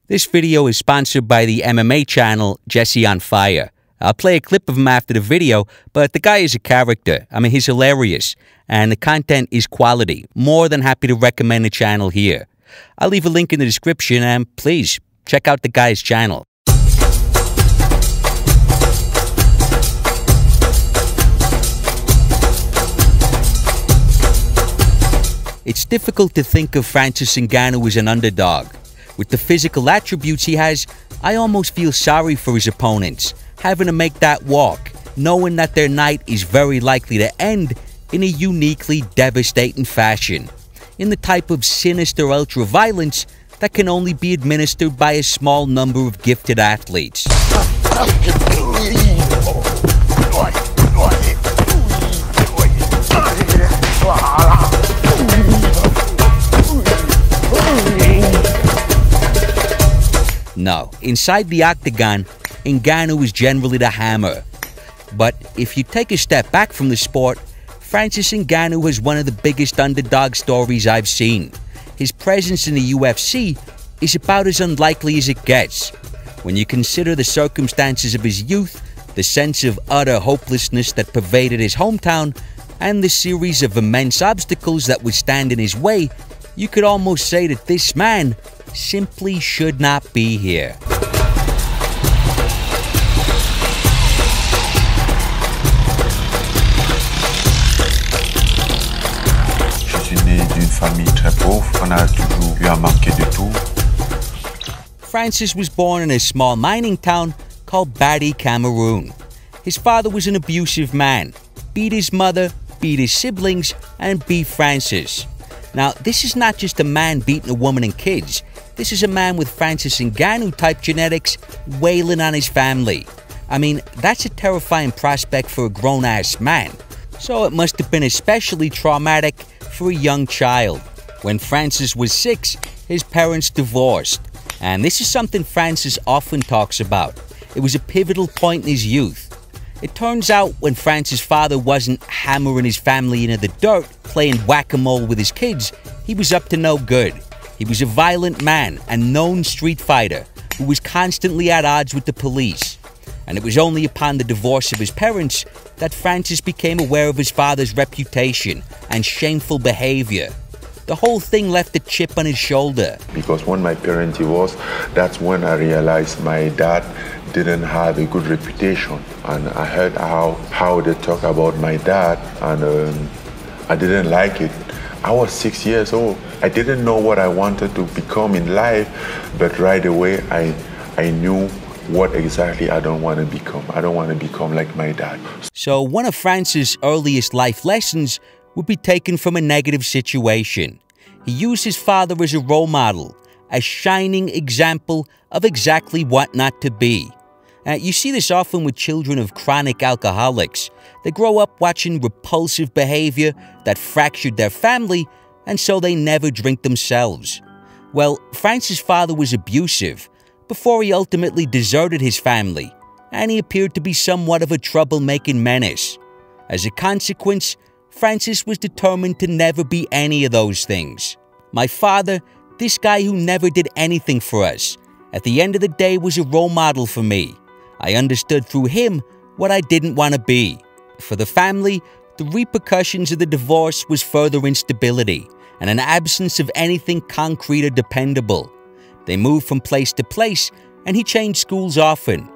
This video is sponsored by the MMA channel Jesse on Fire. I'll play a clip of him after the video, but the guy is a character. I mean, he's hilarious, and the content is quality. More than happy to recommend the channel here. I'll leave a link in the description, and please, check out the guy's channel. It's difficult to think of Francis Ngannou as an underdog. With the physical attributes he has, I almost feel sorry for his opponents, having to make that walk, knowing that their night is very likely to end in a uniquely devastating fashion, in the type of sinister ultra-violence that can only be administered by a small number of gifted athletes. No, inside the octagon, Ngannou is generally the hammer. But if you take a step back from the sport, Francis Ngannou has one of the biggest underdog stories I've seen. His presence in the UFC is about as unlikely as it gets. When you consider the circumstances of his youth, the sense of utter hopelessness that pervaded his hometown, and the series of immense obstacles that would stand in his way, you could almost say that this man simply should not be here. Je suis né d'une famille très pauvre, on a toujours eu à manquer de tout. Francis was born in a small mining town called Badi, Cameroon. His father was an abusive man, beat his mother, beat his siblings, and beat Francis. Now, this is not just a man beating a woman and kids. This is a man with Francis Ngannou-type genetics wailing on his family. I mean, that's a terrifying prospect for a grown-ass man. So it must have been especially traumatic for a young child. When Francis was 6, his parents divorced. And this is something Francis often talks about. It was a pivotal point in his youth. It turns out when Francis' father wasn't hammering his family into the dirt, playing whack-a-mole with his kids, he was up to no good. He was a violent man, a known street fighter, who was constantly at odds with the police. And it was only upon the divorce of his parents that Francis became aware of his father's reputation and shameful behavior. The whole thing left a chip on his shoulder. Because when my parents divorced, that's when I realized my dad didn't have a good reputation. And I heard how they talk about my dad, and I didn't like it. I was 6 years old. I didn't know what I wanted to become in life, but right away I knew what exactly I don't want to become. I don't want to become like my dad. So one of Francis' earliest life lessons would be taken from a negative situation. He used his father as a role model, a shining example of exactly what not to be. You see this often with children of chronic alcoholics. They grow up watching repulsive behavior that fractured their family, and so they never drink themselves. Well, Francis' father was abusive before he ultimately deserted his family, and he appeared to be somewhat of a troublemaking menace. As a consequence, Francis was determined to never be any of those things. My father, this guy who never did anything for us, at the end of the day was a role model for me. I understood through him what I didn't want to be. For the family, the repercussions of the divorce was further instability and an absence of anything concrete or dependable. They moved from place to place, and he changed schools often.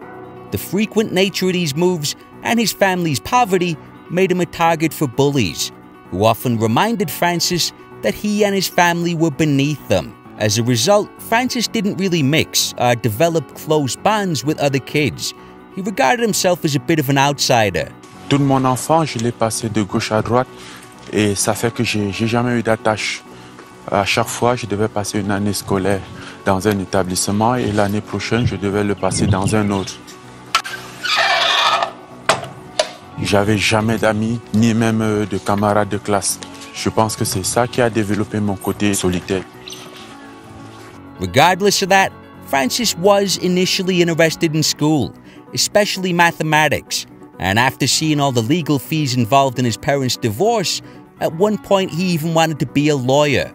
The frequent nature of these moves and his family's poverty made him a target for bullies, who often reminded Francis that he and his family were beneath them. As a result, Francis didn't really mix or develop close bonds with other kids. He regarded himself as a bit of an outsider. Toute mon enfance, je l'ai passé de gauche à droite et ça fait que j'ai jamais eu d'attache. À chaque fois, je devais passer une année scolaire dans un établissement et l'année prochaine, je devais le passer dans un autre. J'avais jamais d'amis, ni même de camarades de classe. Je pense que c'est ça qui a développé mon côté solitaire. Regardless of that, Francis was initially interested in school, especially mathematics, and after seeing all the legal fees involved in his parents' divorce, at one point he even wanted to be a lawyer.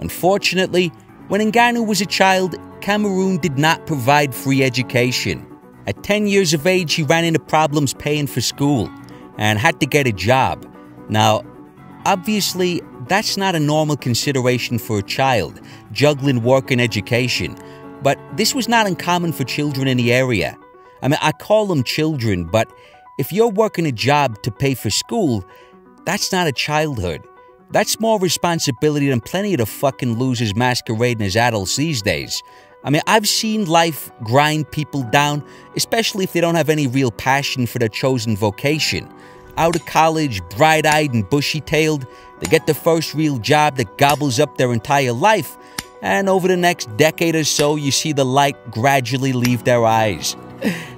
Unfortunately, when Ngannou was a child, Cameroon did not provide free education. At 10 years of age, he ran into problems paying for school and had to get a job. Now, obviously, that's not a normal consideration for a child, juggling work and education. But this was not uncommon for children in the area. I mean, I call them children, but if you're working a job to pay for school, that's not a childhood. That's more responsibility than plenty of the fucking losers masquerading as adults these days. I mean, I've seen life grind people down, especially if they don't have any real passion for their chosen vocation. Out of college, bright-eyed and bushy-tailed, they get the first real job that gobbles up their entire life, and over the next decade or so, you see the light gradually leave their eyes.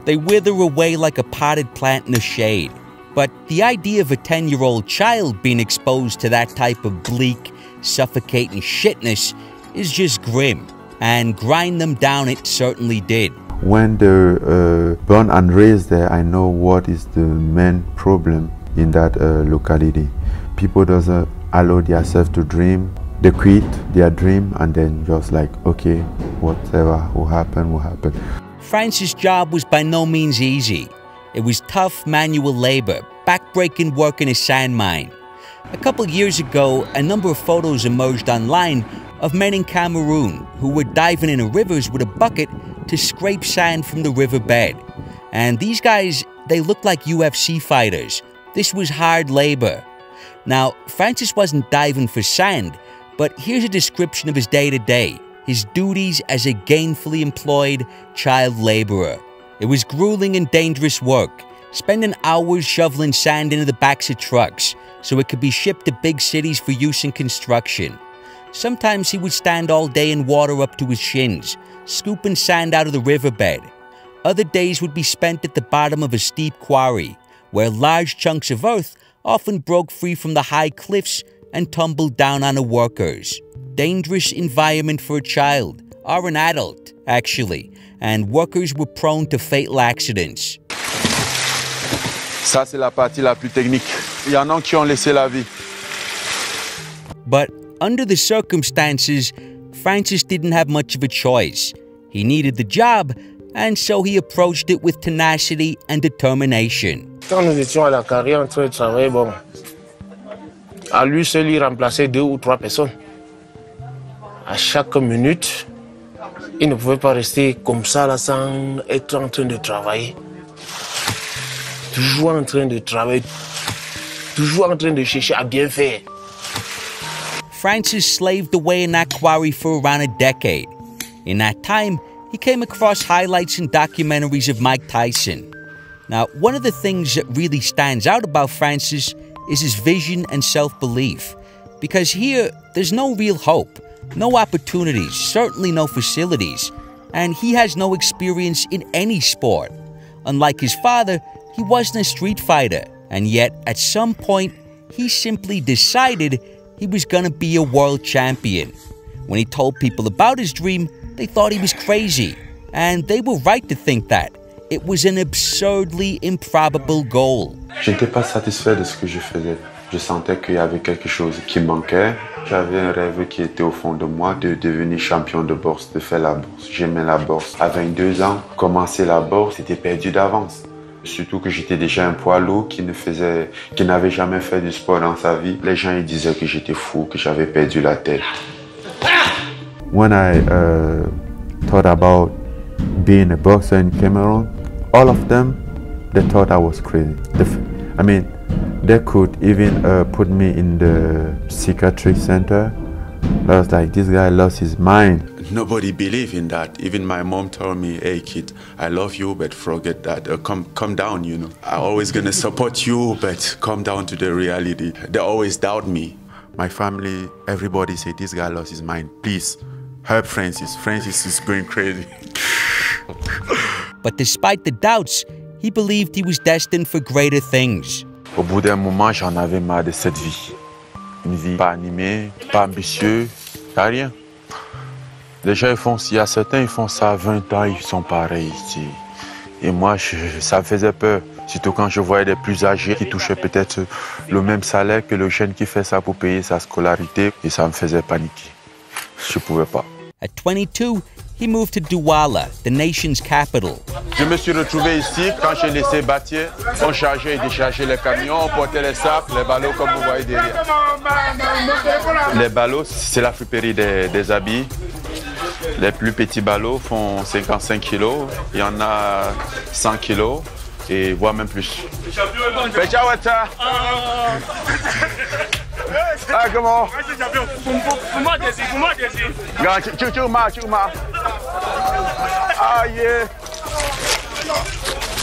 They wither away like a potted plant in the shade. But the idea of a 10-year-old child being exposed to that type of bleak, suffocating shitness is just grim, and grind them down it certainly did. When they're born and raised there, I know what is the main problem in that locality. People doesn't allow themselves to dream. They quit their dream and then just like, okay, whatever will happen, will happen. Francis' job was by no means easy. It was tough manual labor, back-breaking work in a sand mine. A couple years ago, a number of photos emerged online of men in Cameroon who were diving into rivers with a bucket to scrape sand from the riverbed. And these guys, they looked like UFC fighters. This was hard labor. Now, Francis wasn't diving for sand, but here's a description of his day-to-day, his duties as a gainfully employed child laborer. It was grueling and dangerous work, spending hours shoveling sand into the backs of trucks so it could be shipped to big cities for use in construction. Sometimes he would stand all day in water up to his shins, scooping sand out of the riverbed. Other days would be spent at the bottom of a steep quarry, where large chunks of earth often broke free from the high cliffs and tumbled down on the workers. Dangerous environment for a child, or an adult, actually, and workers were prone to fatal accidents. Ça, c'est la partie la plus technique. Il y en a qui ont laissé la vie. But under the circumstances, Francis didn't have much of a choice. He needed the job, and so he approached it with tenacity and determination. Quand nous étions à la carrière en train de travailler, bon, à lui seul, il remplaçait 2 ou 3 personnes. À chaque minute, il ne pouvait pas rester comme ça là, sans être en train de travailler. Toujours en train de travailler, toujours en train de chercher à bien faire. Francis slaved away in that quarry for around a decade. In that time, he came across highlights and documentaries of Mike Tyson. Now, one of the things that really stands out about Francis is his vision and self-belief. Because here, there's no real hope, no opportunities, certainly no facilities, and he has no experience in any sport. Unlike his father, he wasn't a street fighter, and yet, at some point, he simply decided he was gonna be a world champion. When he told people about his dream, they thought he was crazy, and they were right to think that. It was an absurdly improbable goal. Je n'étais pas satisfait de ce que je faisais. Je sentais qu'il y avait quelque chose qui manquait. J'avais un rêve qui était au fond de moi de devenir champion de boxe, de faire la boxe. J'aimais la boxe. À 22 ans, commencer la boxe, c'était perdu d'avance. Surtout que j'étais déjà un poids lourd qui n'avait jamais fait du sport dans sa vie. Les gens ils disaient que j'étais fou, que j'avais perdu la tête. When I thought about being a boxer in Cameroon, all of them, they thought I was crazy. I mean, they could even put me in the psychiatric center. I was like, this guy lost his mind. Nobody believed in that. Even my mom told me, hey kid, I love you, but forget that. Come down, you know. I'm always gonna support you, but come down to the reality. They always doubt me. My family, everybody said, this guy lost his mind. Please, help Francis. Francis is going crazy. But despite the doubts, he believed he was destined for greater things. Au bout d'un moment, j'en avais marre de cette vie. Une vie pas animée, pas ambitieuse, pas rien. Les gens, il y a certains, ils font ça à 20 ans, ils sont pareils. Et moi, ça me faisait peur. Surtout quand je voyais des plus âgés qui touchaient peut-être le même salaire que le jeune qui fait ça pour payer sa scolarité. Et ça me faisait paniquer. Je ne pouvais pas. At 22, he moved to Douala, the nation's capital. Je me suis retrouvé ici quand j'ai laissé bâtir. On chargeait et déchargeait les camions, on portait les sacs, les ballots comme vous voyez derrière. Les ballots, c'est la friperie des habits. Les plus petits ballots font 55 kilos. Il y en a 100 kilos et voire même plus. Pechawata! Ah, comment? Ah, yeah.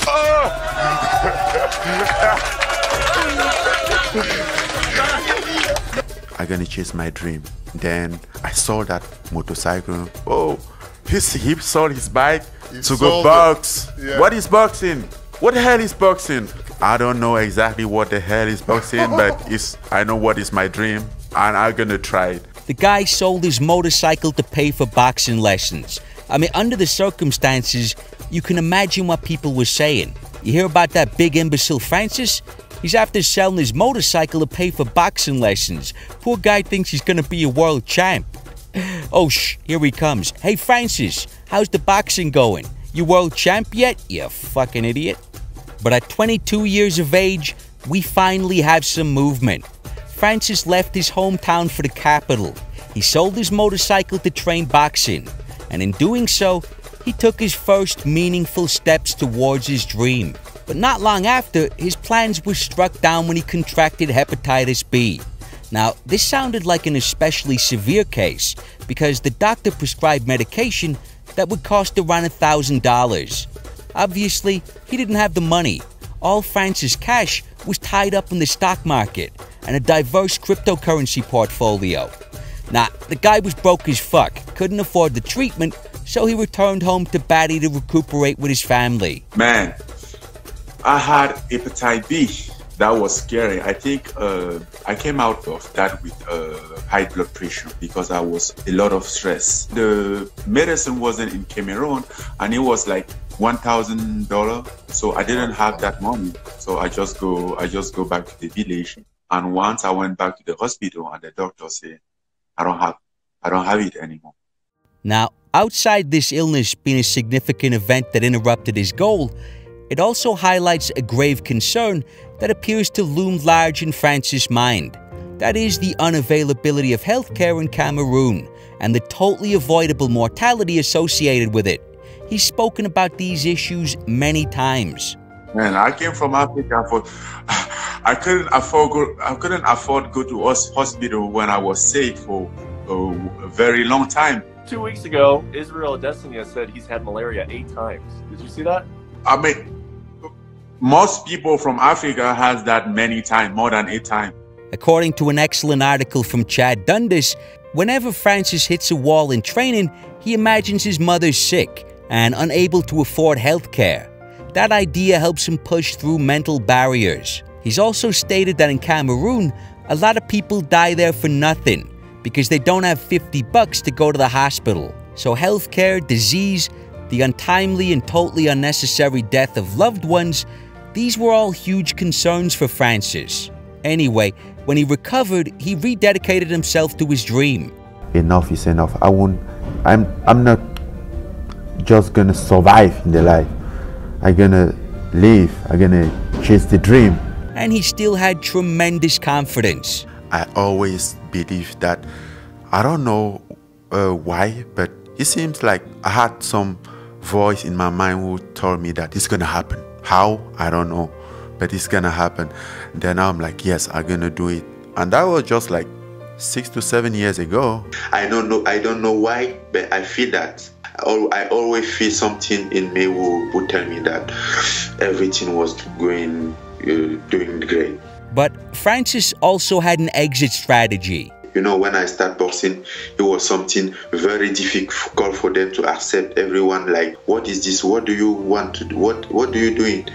Oh. I'm gonna chase my dream. Then I saw that motorcycle. Oh, he sold his bike to go box. Yeah. What is boxing? What the hell is boxing? I don't know exactly what the hell is boxing, but I know what is my dream, and I'm gonna try it. The guy sold his motorcycle to pay for boxing lessons. I mean, under the circumstances, you can imagine what people were saying. You hear about that big imbecile Francis? He's after selling his motorcycle to pay for boxing lessons. Poor guy thinks he's gonna be a world champ. Oh, here he comes. Hey, Francis, how's the boxing going? You world champ yet, you fucking idiot? But at 22 years of age, we finally have some movement. Francis left his hometown for the capital. He sold his motorcycle to train boxing, and in doing so, he took his first meaningful steps towards his dream. But not long after, his plans were struck down when he contracted hepatitis B. Now, this sounded like an especially severe case because the doctor prescribed medication that would cost around $1,000. Obviously, he didn't have the money. All Francis' cash was tied up in the stock market and a diverse cryptocurrency portfolio. Now, the guy was broke as fuck, couldn't afford the treatment, so he returned home to Batty to recuperate with his family. Man, I had hepatitis B. That was scary. I think I came out of that with high blood pressure because I was a lot of stress. The medicine wasn't in Cameroon and it was like $1,000. So I didn't have that money. So I just go back to the village. And once I went back to the hospital and the doctor said, I don't have it anymore. Now, outside this illness being a significant event that interrupted his goal, it also highlights a grave concern that appears to loom large in Francis' mind. That is the unavailability of healthcare in Cameroon and the totally avoidable mortality associated with it. He's spoken about these issues many times. Man, I came from Africa. I couldn't afford go to hospital when I was sick for a very long time. 2 weeks ago, Israel Adesanya said he's had malaria 8 times. Did you see that? I mean, most people from Africa has that many times, more than 8 times. According to an excellent article from Chad Dundas, whenever Francis hits a wall in training, he imagines his mother's sick and unable to afford health care. That idea helps him push through mental barriers. He's also stated that in Cameroon, a lot of people die there for nothing because they don't have $50 to go to the hospital. So healthcare, disease, the untimely and totally unnecessary death of loved ones, these were all huge concerns for Francis. Anyway, when he recovered, he rededicated himself to his dream. Enough is enough. I'm not just gonna survive in the life. I'm gonna live. I'm gonna chase the dream. And he still had tremendous confidence. I always believe that, I don't know why, but it seems like I had some voice in my mind who told me that it's gonna happen. How? I don't know, but it's gonna happen. Then I'm like, yes, I'm gonna do it. And that was just like 6 to 7 years ago. I don't know why, but I feel that. I always feel something in me who tell me that everything was doing great. But Francis also had an exit strategy. You know, when I start boxing, it was something very difficult for them to accept. Everyone like, what is this? What do you want to do? What do you doing?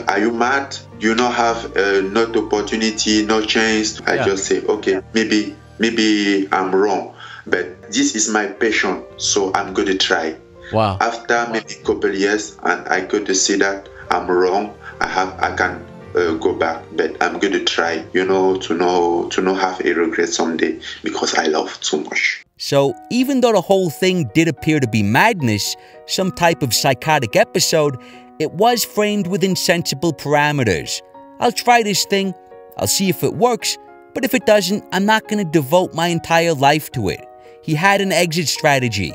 Are you mad? Do you not have not opportunity, no chance? I just say, okay, maybe I'm wrong, but this is my passion, so I'm going to try. Wow. After maybe a couple years, and I go to see that I'm wrong, I can go back, but I'm going to try, to not have a regret someday because I love too much. So even though the whole thing did appear to be madness, some type of psychotic episode, it was framed within sensible parameters. I'll try this thing, I'll see if it works, but if it doesn't, I'm not going to devote my entire life to it. He had an exit strategy.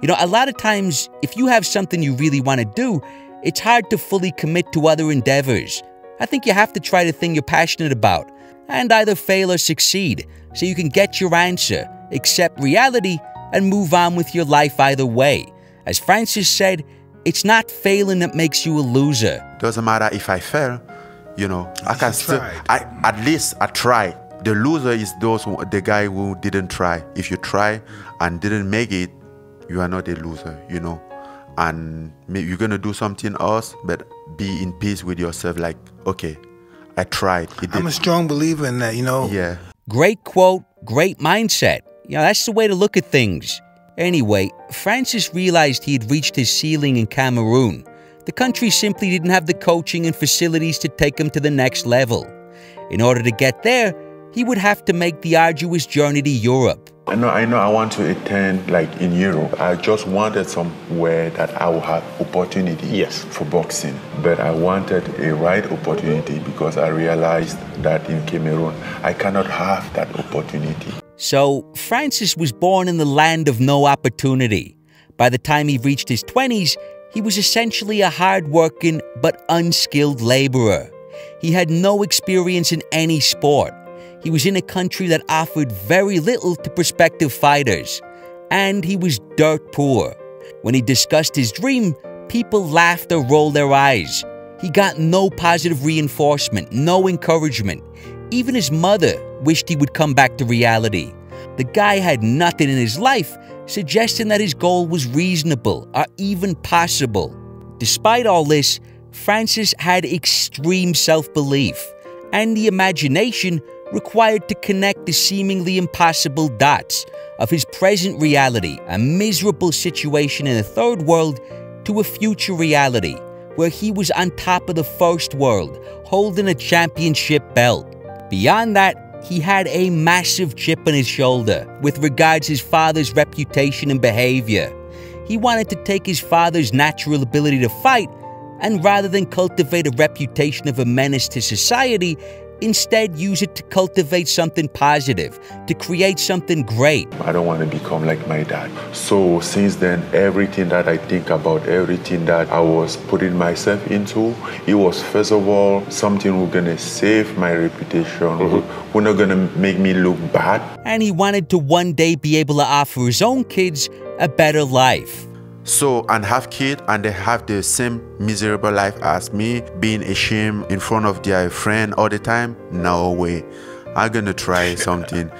You know, a lot of times, if you have something you really want to do, it's hard to fully commit to other endeavors. I think you have to try the thing you're passionate about, and either fail or succeed, so you can get your answer, accept reality, and move on with your life either way. As Francis said, it's not failing that makes you a loser. Doesn't matter if I fail, you know, I can still, at least I tried. The loser is the guy who didn't try. If you try and didn't make it, you are not a loser, you know. And maybe you're gonna do something else, but be in peace with yourself. Like, okay, I tried. I'm a strong believer in that, you know. Yeah. Great quote, great mindset. You know, that's the way to look at things. Anyway, Francis realized he had reached his ceiling in Cameroon. The country simply didn't have the coaching and facilities to take him to the next level. In order to get there, he would have to make the arduous journey to Europe. I know I want to attend like in Europe. I just wanted somewhere that I will have opportunity for boxing. But I wanted a right opportunity because I realized that in Cameroon, I cannot have that opportunity. So, Francis was born in the land of no opportunity. By the time he reached his 20s, he was essentially a hard-working but unskilled laborer. He had no experience in any sport. He was in a country that offered very little to prospective fighters. And he was dirt poor. When he discussed his dream, people laughed or rolled their eyes. He got no positive reinforcement, no encouragement. Even his mother wished he would come back to reality. The guy had nothing in his life, suggesting that his goal was reasonable or even possible. Despite all this, Francis had extreme self-belief and the imagination required to connect the seemingly impossible dots of his present reality, a miserable situation in a third world, to a future reality where he was on top of the first world, holding a championship belt. Beyond that, he had a massive chip on his shoulder with regards to his father's reputation and behavior. He wanted to take his father's natural ability to fight and rather than cultivate a reputation of a menace to society, instead use it to cultivate something positive, to create something great. I don't want to become like my dad. So since then, everything that I think about, everything that I was putting myself into, it was first of all something who's going to save my reputation, who's not going to make me look bad. And he wanted to one day be able to offer his own kids a better life. So, and have kids and they have the same miserable life as me, being ashamed in front of their friend all the time? No way. I'm gonna try something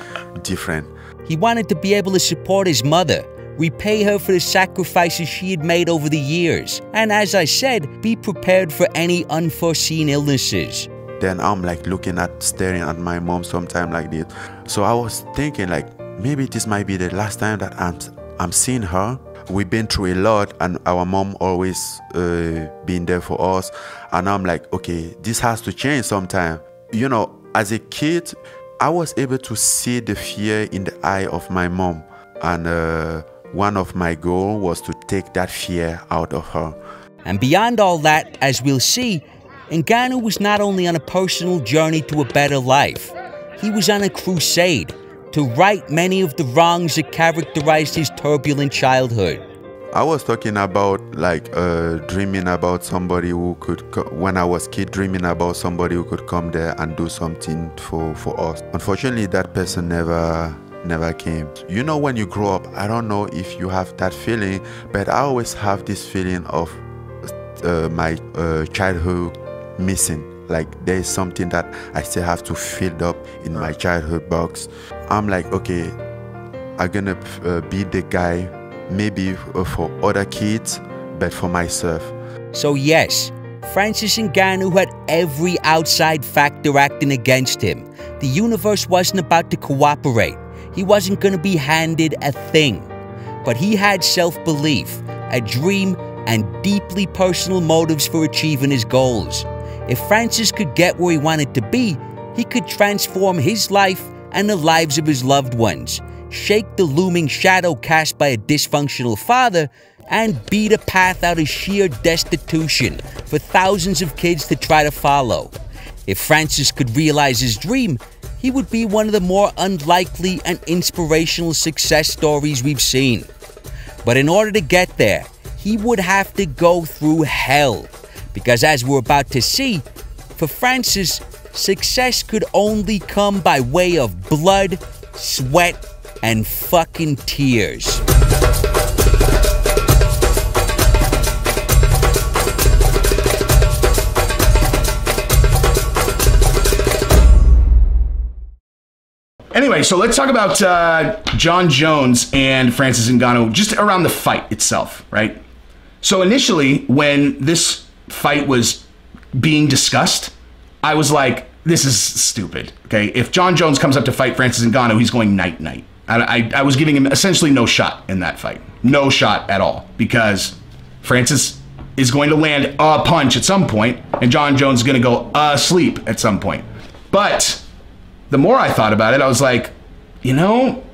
different. He wanted to be able to support his mother, repay her for the sacrifices she had made over the years, and as I said, be prepared for any unforeseen illnesses. Then I'm like staring at my mom sometime like this. So I was thinking like, maybe this might be the last time that I'm seeing her. We've been through a lot and our mom always been there for us. And I'm like, okay, this has to change sometime. You know, as a kid, I was able to see the fear in the eye of my mom. And one of my goals was to take that fear out of her. And beyond all that, as we'll see, Ngannou was not only on a personal journey to a better life, he was on a crusade to right many of the wrongs that characterized his turbulent childhood. I was talking about like dreaming about somebody who could, when I was a kid, dreaming about somebody who could come there and do something for us. Unfortunately, that person never came. You know, when you grow up, I don't know if you have that feeling, but I always have this feeling of my childhood missing. Like there is something that I still have to fill up in my childhood box. I'm like, okay, I'm gonna be the guy, maybe for other kids, but for myself. So yes, Francis Ngannou had every outside factor acting against him. The universe wasn't about to cooperate. He wasn't gonna be handed a thing. But he had self-belief, a dream, and deeply personal motives for achieving his goals. If Francis could get where he wanted to be, he could transform his life and the lives of his loved ones. shake the looming shadow cast by a dysfunctional father, and beat a path out of sheer destitution for thousands of kids to try to follow. If Francis could realize his dream, he would be one of the more unlikely and inspirational success stories we've seen. But in order to get there, he would have to go through hell. Because as we're about to see, for Francis, success could only come by way of blood, sweat, and fucking tears. Anyway, so let's talk about Jon Jones and Francis Ngannou, just around the fight itself, right? So initially, when this fight was being discussed, I was like, this is stupid, okay? If Jon Jones comes up to fight Francis Ngannou, he's going night-night. I was giving him essentially no shot in that fight. No shot at all, because Francis is going to land a punch at some point, and Jon Jones is going to go asleep at some point. But the more I thought about it, I was like, you know,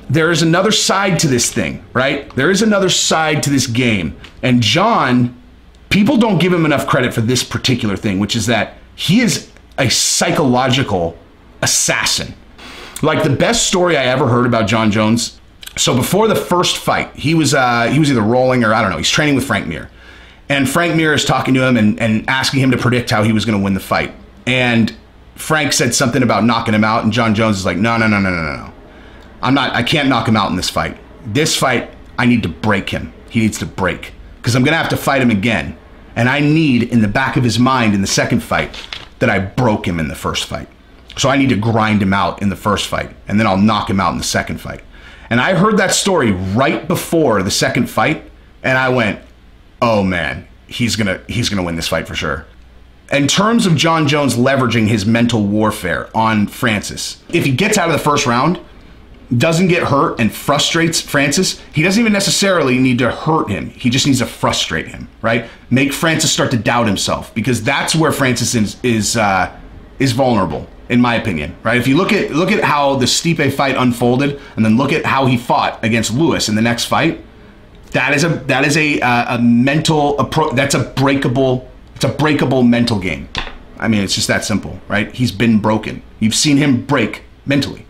there is another side to this thing, right? There is another side to this game. And Jon, people don't give him enough credit for this particular thing, which is that he is a psychological assassin. Like, the best story I ever heard about Jon Jones, so before the first fight, he was either rolling or I don't know, he's training with Frank Mir. And Frank Mir is talking to him and asking him to predict how he was going to win the fight. And Frank said something about knocking him out, and Jon Jones is like, no. I can't knock him out in this fight. This fight, I need to break him. He needs to break, because I'm going to have to fight him again. And I need, in the back of his mind in the second fight, that I broke him in the first fight. So I need to grind him out in the first fight, and then I'll knock him out in the second fight. And I heard that story right before the second fight, and I went, oh man, he's gonna win this fight for sure. In terms of Jon Jones leveraging his mental warfare on Francis, if he gets out of the first round, doesn't get hurt, and frustrates Francis, he doesn't even necessarily need to hurt him. He just needs to frustrate him, right? Make Francis start to doubt himself, because that's where Francis is vulnerable, in my opinion, right? If you look at how the Stipe fight unfolded, and then look at how he fought against Lewis in the next fight, that is a mental approach. It's a breakable mental game. I mean, it's just that simple, right? He's been broken. You've seen him break mentally.